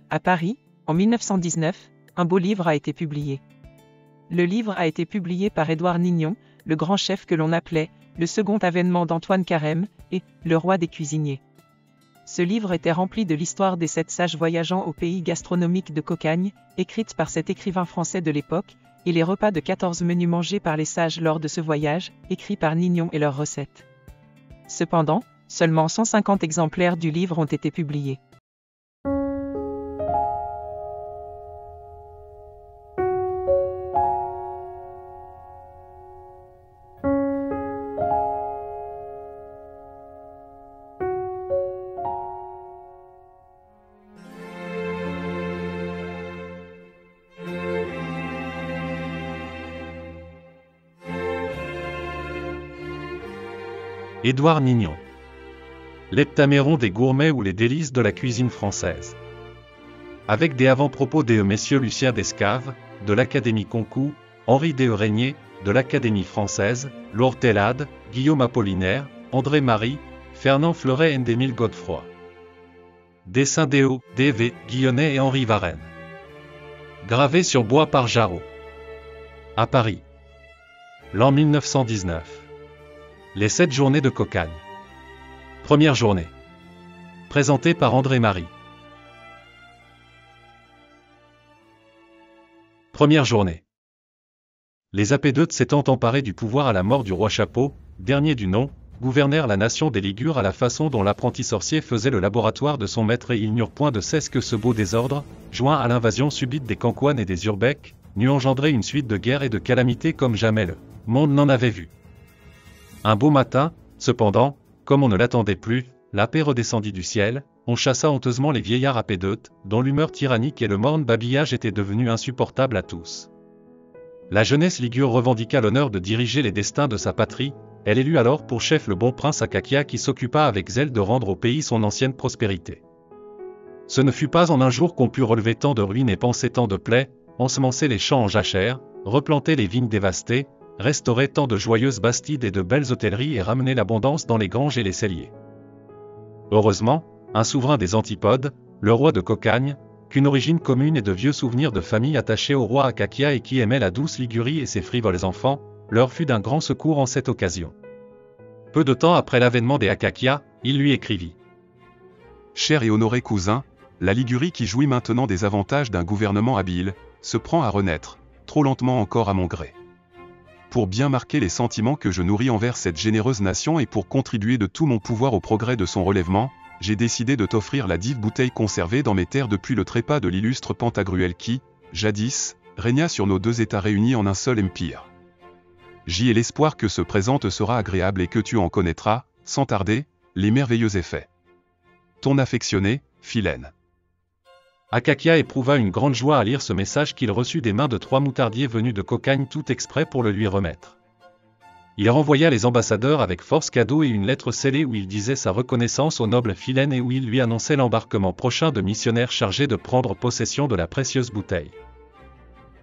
À Paris, en 1919, un beau livre a été publié. Le livre a été publié par Édouard Nignon, le grand chef que l'on appelait le second avènement d'Antoine Carême et le roi des cuisiniers. Ce livre était rempli de l'histoire des 7 sages voyageant au pays gastronomique de Cocagne, écrite par cet écrivain français de l'époque, et les repas de 14 menus mangés par les sages lors de ce voyage, écrits par Nignon et leurs recettes. Cependant, seulement 150 exemplaires du livre ont été publiés. Édouard Nignon. L'heptaméron des gourmets ou les délices de la cuisine française. Avec des avant-propos des messieurs Lucien Descaves, de l'Académie Concours, Henri Régnier, de l'Académie française, Laure Tellade, Guillaume Apollinaire, André Marie, Fernand Fleuret et d'Émile Godefroy. Dessin d'E.O., D.V., Guillonnet et Henri Varenne. Gravé sur bois par Jarreau. À Paris. L'an 1919. Les 7 journées de Cocagne. Première journée. Présentée par André Marie. Première journée. Les Apédeutes s'étant emparés du pouvoir à la mort du roi Chapeau, dernier du nom, gouvernèrent la nation des Ligures à la façon dont l'apprenti sorcier faisait le laboratoire de son maître et ils n'eurent point de cesse que ce beau désordre, joint à l'invasion subite des Cancoines et des Urbecs, n'eût engendré une suite de guerres et de calamités comme jamais le monde n'en avait vu. Un beau matin, cependant, comme on ne l'attendait plus, la paix redescendit du ciel, on chassa honteusement les vieillards apédeutes, dont l'humeur tyrannique et le morne babillage étaient devenus insupportables à tous. La jeunesse ligure revendiqua l'honneur de diriger les destins de sa patrie, elle élut alors pour chef le bon prince Akakia qui s'occupa avec zèle de rendre au pays son ancienne prospérité. Ce ne fut pas en un jour qu'on put relever tant de ruines et panser tant de plaies, ensemencer les champs en jachères, replanter les vignes dévastées, restaurer tant de joyeuses bastides et de belles hôtelleries et ramener l'abondance dans les granges et les celliers. Heureusement, un souverain des antipodes, le roi de Cocagne, qu'une origine commune et de vieux souvenirs de famille attachés au roi Akakia et qui aimait la douce Ligurie et ses frivoles enfants, leur fut d'un grand secours en cette occasion. Peu de temps après l'avènement des Akakia, il lui écrivit. Cher et honoré cousin, la Ligurie qui jouit maintenant des avantages d'un gouvernement habile, se prend à renaître, trop lentement encore à mon gré. Pour bien marquer les sentiments que je nourris envers cette généreuse nation et pour contribuer de tout mon pouvoir au progrès de son relèvement, j'ai décidé de t'offrir la dive bouteille conservée dans mes terres depuis le trépas de l'illustre Pantagruel qui, jadis, régna sur nos 2 États réunis en un seul empire. J'y ai l'espoir que ce présent te sera agréable et que tu en connaîtras, sans tarder, les merveilleux effets. Ton affectionné, Philène. Akakia éprouva une grande joie à lire ce message qu'il reçut des mains de 3 moutardiers venus de Cocagne tout exprès pour le lui remettre. Il renvoya les ambassadeurs avec force cadeau et une lettre scellée où il disait sa reconnaissance au noble Philène et où il lui annonçait l'embarquement prochain de missionnaires chargés de prendre possession de la précieuse bouteille.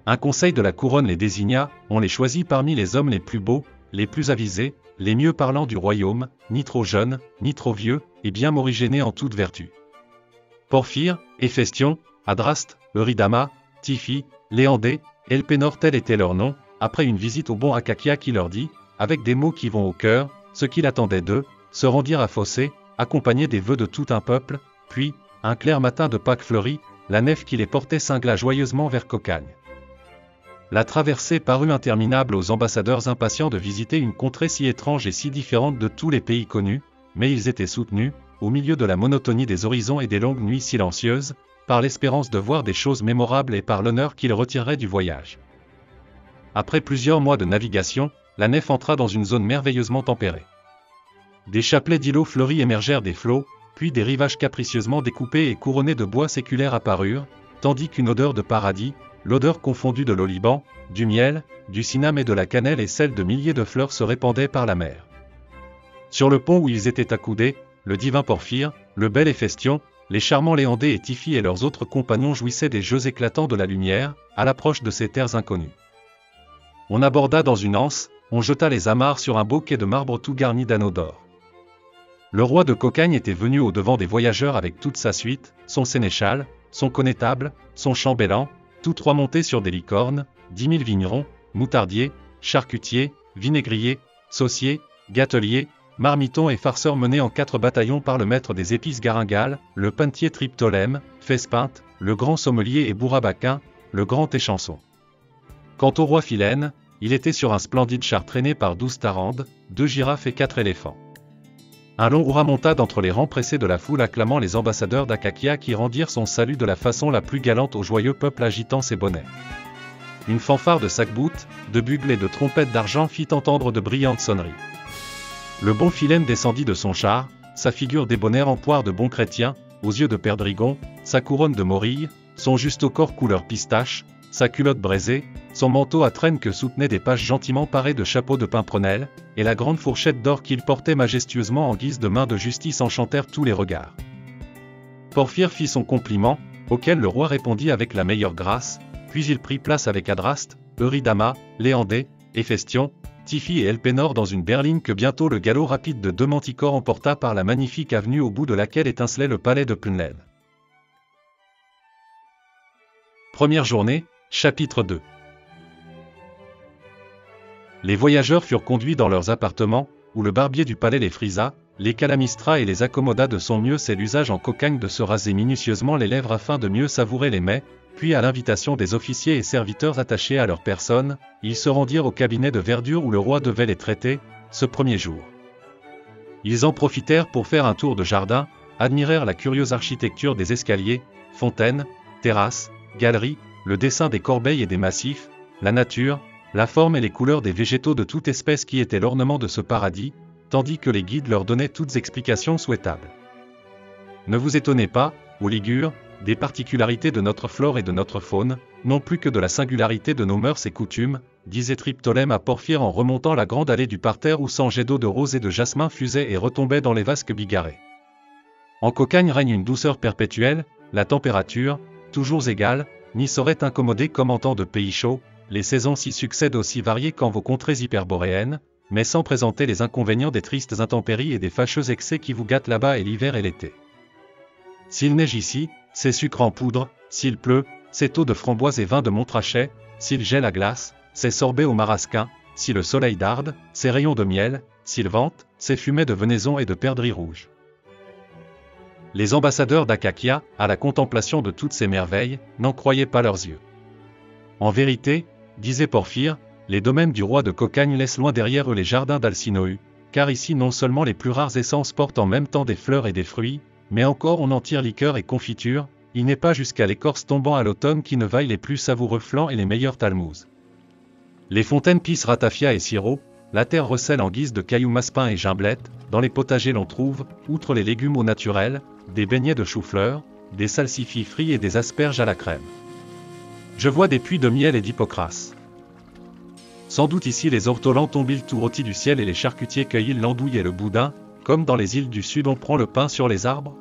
Un conseil de la couronne les désigna, on les choisit parmi les hommes les plus beaux, les plus avisés, les mieux parlants du royaume, ni trop jeunes, ni trop vieux, et bien morigénés en toute vertu. Porphyre, Héphestion, Adraste, Eurydamas, Typhie, Léandé, Elpénor tel était leur nom, après une visite au bon Akakia qui leur dit, avec des mots qui vont au cœur, ce qu'il attendait d'eux, se rendirent à Phocée, accompagnés des vœux de tout un peuple, puis, un clair matin de Pâques fleuries, la nef qui les portait cingla joyeusement vers Cocagne. La traversée parut interminable aux ambassadeurs impatients de visiter une contrée si étrange et si différente de tous les pays connus, mais ils étaient soutenus, au milieu de la monotonie des horizons et des longues nuits silencieuses, par l'espérance de voir des choses mémorables et par l'honneur qu'ils retireraient du voyage. Après plusieurs mois de navigation, la nef entra dans une zone merveilleusement tempérée. Des chapelets d'îlots fleuris émergèrent des flots, puis des rivages capricieusement découpés et couronnés de bois séculaires apparurent, tandis qu'une odeur de paradis, l'odeur confondue de l'oliban, du miel, du cinname et de la cannelle et celle de milliers de fleurs se répandait par la mer. Sur le pont où ils étaient accoudés, le divin Porphyre, le bel Héphestion, les charmants Léandé et Typhie et leurs autres compagnons jouissaient des jeux éclatants de la lumière, à l'approche de ces terres inconnues. On aborda dans une anse, on jeta les amarres sur un beau quai de marbre tout garni d'anneaux d'or. Le roi de Cocagne était venu au devant des voyageurs avec toute sa suite, son sénéchal, son connétable, son chambellan, tous trois montés sur des licornes, 10 000 vignerons, moutardiers, charcutiers, vinaigriers, sauciers, gâteliers, marmitons et farceurs menés en 4 bataillons par le maître des épices Garingal, le panetier Triptolème, Fespinte, le grand sommelier et Bourrabaquin, le grand échanson. Quant au roi Philène, il était sur un splendide char traîné par 12 tarandes, 2 girafes et 4 éléphants. Un long hurrah monta d'entre les rangs pressés de la foule acclamant les ambassadeurs d'Akakia qui rendirent son salut de la façon la plus galante au joyeux peuple agitant ses bonnets. Une fanfare de sac-boutes, de bugles et de trompettes d'argent fit entendre de brillantes sonneries. Le bon Philène descendit de son char, sa figure débonnaire en poire de bon chrétien, aux yeux de perdrigon, sa couronne de morille, son juste au corps couleur pistache, sa culotte braisée, son manteau à traîne que soutenaient des pages gentiment parés de chapeaux de pimprenelle, et la grande fourchette d'or qu'il portait majestueusement en guise de main de justice enchantèrent tous les regards. Porphyre fit son compliment, auquel le roi répondit avec la meilleure grâce, puis il prit place avec Adraste, Euridama, Léandé, Héphaestion, Typhie et Elpénor dans une berline que bientôt le galop rapide de 2 manticores emporta par la magnifique avenue au bout de laquelle étincelait le palais de Punled. Première journée, chapitre 2. Les voyageurs furent conduits dans leurs appartements, où le barbier du palais les frisa, les calamistra et les accommoda de son mieux. C'est l'usage en Cocagne de se raser minutieusement les lèvres afin de mieux savourer les mets, puis à l'invitation des officiers et serviteurs attachés à leur personne, ils se rendirent au cabinet de verdure où le roi devait les traiter, ce premier jour. Ils en profitèrent pour faire un tour de jardin, admirèrent la curieuse architecture des escaliers, fontaines, terrasses, galeries, le dessin des corbeilles et des massifs, la nature, la forme et les couleurs des végétaux de toute espèce qui étaient l'ornement de ce paradis, tandis que les guides leur donnaient toutes explications souhaitables. Ne vous étonnez pas, ô Ligures, des particularités de notre flore et de notre faune, non plus que de la singularité de nos mœurs et coutumes, disait Triptolème à Porphyre en remontant la grande allée du parterre où 100 jets d'eau de rose et de jasmin fusaient et retombaient dans les vasques bigarrées. En Cocagne règne une douceur perpétuelle, la température, toujours égale, n'y saurait incommoder comme en temps de pays chauds, les saisons s'y succèdent aussi variées qu'en vos contrées hyperboréennes, mais sans présenter les inconvénients des tristes intempéries et des fâcheux excès qui vous gâtent là-bas et l'hiver et l'été. S'il neige ici, c'est sucre en poudre, s'il pleut, c'est eau de framboise et vin de Montrachet, s'il gèle à glace, c'est sorbet au marasquin, si le soleil darde, c'est rayons de miel, s'il vente, c'est fumée de venaison et de perdrix rouge. Les ambassadeurs d'Akakia, à la contemplation de toutes ces merveilles, n'en croyaient pas leurs yeux. En vérité, disait Porphyre, les domaines du roi de Cocagne laissent loin derrière eux les jardins d'Alcinoü, car ici non seulement les plus rares essences portent en même temps des fleurs et des fruits, mais encore on en tire liqueur et confiture, il n'est pas jusqu'à l'écorce tombant à l'automne qui ne vaille les plus savoureux flancs et les meilleurs talmouses. Les fontaines pissent ratafia et sirop, la terre recèle en guise de cailloux massepain et gimblettes, dans les potagers l'on trouve, outre les légumes au naturel, des beignets de chou-fleur, des salsifis frits et des asperges à la crème. Je vois des puits de miel et d'hypocras. Sans doute ici les ortolans tombent tout rôtis du ciel et les charcutiers cueillent l'andouille et le boudin, comme dans les îles du Sud on prend le pain sur les arbres.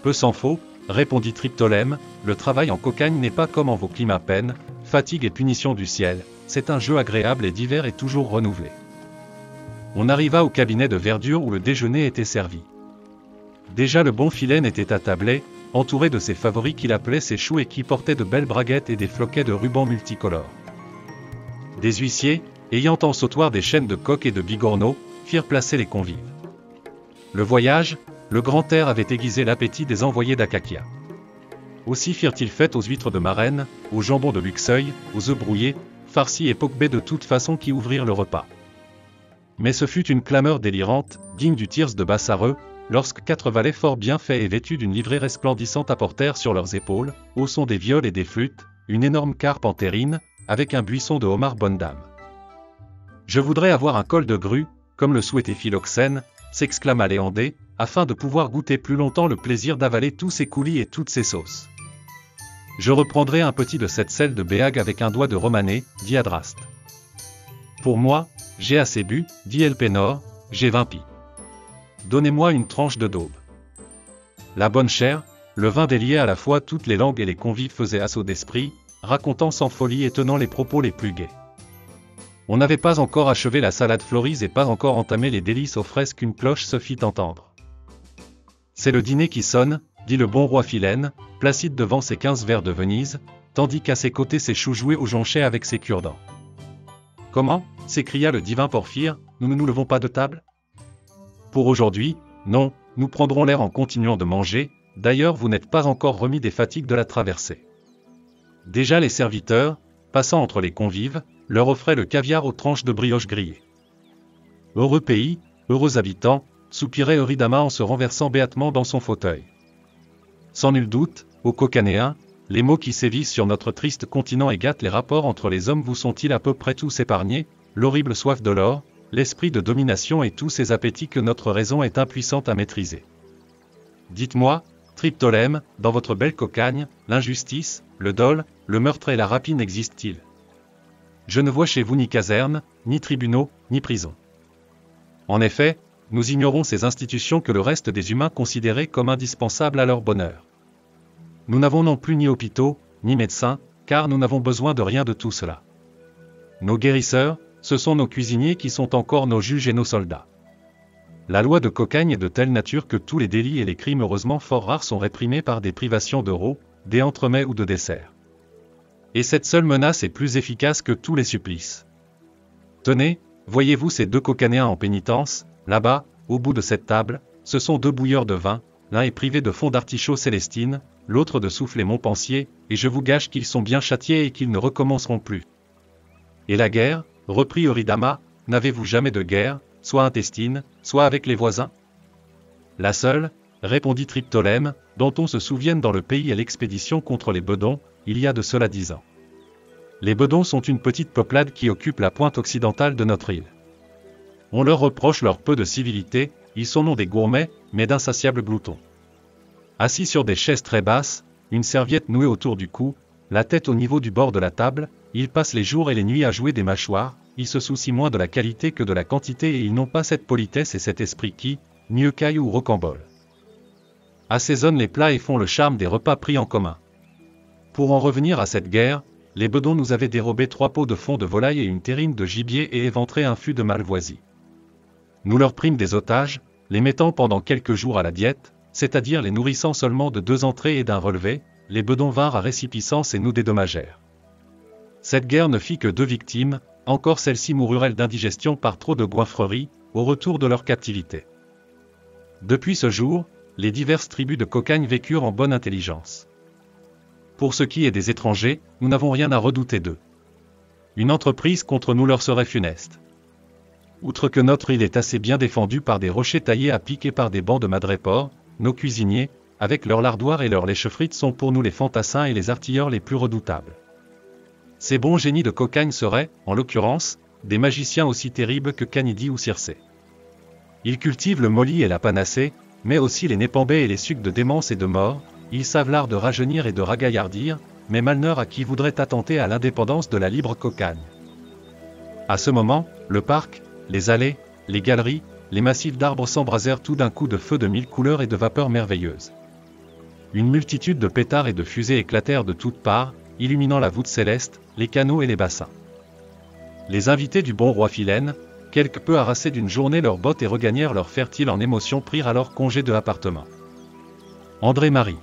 Peu s'en faut, répondit Triptolème, le travail en Cocagne n'est pas comme en vos climats peine, fatigue et punition du ciel, c'est un jeu agréable et divers et toujours renouvelé. On arriva au cabinet de verdure où le déjeuner était servi. Déjà le bon Philène était attablé, entouré de ses favoris qu'il appelait ses choux et qui portaient de belles braguettes et des floquets de rubans multicolores. Des huissiers, ayant en sautoir des chaînes de coq et de bigorneaux, firent placer les convives. Le voyage, le grand air avait aiguisé l'appétit des envoyés d'Akakia. Aussi firent-ils fête aux huîtres de Marraine, aux jambons de Luxeuil, aux œufs brouillés, farcis et poquebés de toute façon qui ouvrirent le repas. Mais ce fut une clameur délirante, digne du Thyrse de Bassareux, lorsque 4 valets fort bien faits et vêtus d'une livrée resplendissante apportèrent sur leurs épaules, au son des viols et des flûtes, une énorme carpe en terrine, avec un buisson de homards bonne dame. « Je voudrais avoir un col de grue, comme le souhaitait Philoxène, s'exclama Léandé, afin de pouvoir goûter plus longtemps le plaisir d'avaler tous ces coulis et toutes ces sauces. Je reprendrai un petit de cette selle de Béag avec un doigt de romané, dit Adraste. Pour moi, j'ai assez bu, dit Elpénor, j'ai 20 pis. Donnez-moi une tranche de daube. La bonne chère, le vin déliait à la fois toutes les langues et les convives faisaient assaut d'esprit, racontant sans folie et tenant les propos les plus gais. On n'avait pas encore achevé la salade florise et pas encore entamé les délices aux fraises qu'une cloche se fit entendre. C'est le dîner qui sonne, dit le bon roi Philène, placide devant ses 15 verres de Venise, tandis qu'à ses côtés ses choux jouaient au jonchait avec ses cure-dents. « Comment » s'écria le divin Porphyre, « nous ne nous levons pas de table ?» Pour aujourd'hui, non, nous prendrons l'air en continuant de manger, d'ailleurs vous n'êtes pas encore remis des fatigues de la traversée. Déjà les serviteurs, passant entre les convives, leur offraient le caviar aux tranches de brioche grillées. Heureux pays, heureux habitants, soupirait Eurydamas en se renversant béatement dans son fauteuil. Sans nul doute, ô Cocanéens, les maux qui sévissent sur notre triste continent et gâtent les rapports entre les hommes vous sont-ils à peu près tous épargnés, l'horrible soif de l'or, l'esprit de domination et tous ces appétits que notre raison est impuissante à maîtriser. Dites-moi, Triptolème, dans votre belle Cocagne, l'injustice, le dol, le meurtre et la rapine existent-ils? Je ne vois chez vous ni caserne, ni tribunaux, ni prison. En effet, nous ignorons ces institutions que le reste des humains considérait comme indispensables à leur bonheur. Nous n'avons non plus ni hôpitaux, ni médecins, car nous n'avons besoin de rien de tout cela. Nos guérisseurs, ce sont nos cuisiniers qui sont encore nos juges et nos soldats. La loi de Cocagne est de telle nature que tous les délits et les crimes heureusement fort rares sont réprimés par des privations d'euros, des entremets ou de desserts. Et cette seule menace est plus efficace que tous les supplices. Tenez, voyez-vous ces deux Cocanéens en pénitence, là-bas, au bout de cette table, ce sont deux bouilleurs de vin, l'un est privé de fond d'artichaut célestine, l'autre de soufflet Montpensier, et je vous gage qu'ils sont bien châtiés et qu'ils ne recommenceront plus. Et la guerre, reprit Eurydamas, n'avez-vous jamais de guerre, soit intestine, soit avec les voisins? La seule, répondit Triptolème, dont on se souvienne dans le pays à l'expédition contre les Bedons, il y a de cela 10 ans. Les Bedons sont une petite peuplade qui occupe la pointe occidentale de notre île. On leur reproche leur peu de civilité, ils sont non des gourmets, mais d'insatiables gloutons. Assis sur des chaises très basses, une serviette nouée autour du cou, la tête au niveau du bord de la table, ils passent les jours et les nuits à jouer des mâchoires, ils se soucient moins de la qualité que de la quantité et ils n'ont pas cette politesse et cet esprit qui, mieux caille ou rocambole, assaisonnent les plats et font le charme des repas pris en commun. Pour en revenir à cette guerre, les Bedons nous avaient dérobé 3 pots de fond de volaille et une terrine de gibier et éventré un fût de malvoisie. Nous leur prîmes des otages, les mettant pendant quelques jours à la diète, c'est-à-dire les nourrissant seulement de 2 entrées et d'un relevé, les Bedons vinrent à récipicence et nous dédommagèrent. Cette guerre ne fit que 2 victimes, encore celles-ci moururent d'indigestion par trop de goinfreries, au retour de leur captivité. Depuis ce jour, les diverses tribus de Cocagne vécurent en bonne intelligence. Pour ce qui est des étrangers, nous n'avons rien à redouter d'eux. Une entreprise contre nous leur serait funeste. Outre que notre île est assez bien défendue par des rochers taillés à pic et par des bancs de madrépores, nos cuisiniers, avec leur lardoire et leur lèche frites sont pour nous les fantassins et les artilleurs les plus redoutables. Ces bons génies de Cocagne seraient, en l'occurrence, des magiciens aussi terribles que Canidie ou Circé. Ils cultivent le molly et la panacée, mais aussi les népambais et les sucs de démence et de mort, ils savent l'art de rajeunir et de ragaillardir, mais malheur à qui voudrait attenter à l'indépendance de la libre Cocagne. À ce moment, le parc, les allées, les galeries, les massifs d'arbres s'embrasèrent tout d'un coup de feux de 1000 couleurs et de vapeurs merveilleuses. Une multitude de pétards et de fusées éclatèrent de toutes parts, illuminant la voûte céleste, les canaux et les bassins. Les invités du bon roi Philène, quelque peu harassés d'une journée leurs bottes et regagnèrent leur fertile en émotion prirent alors congé de l'appartement. André-Marie.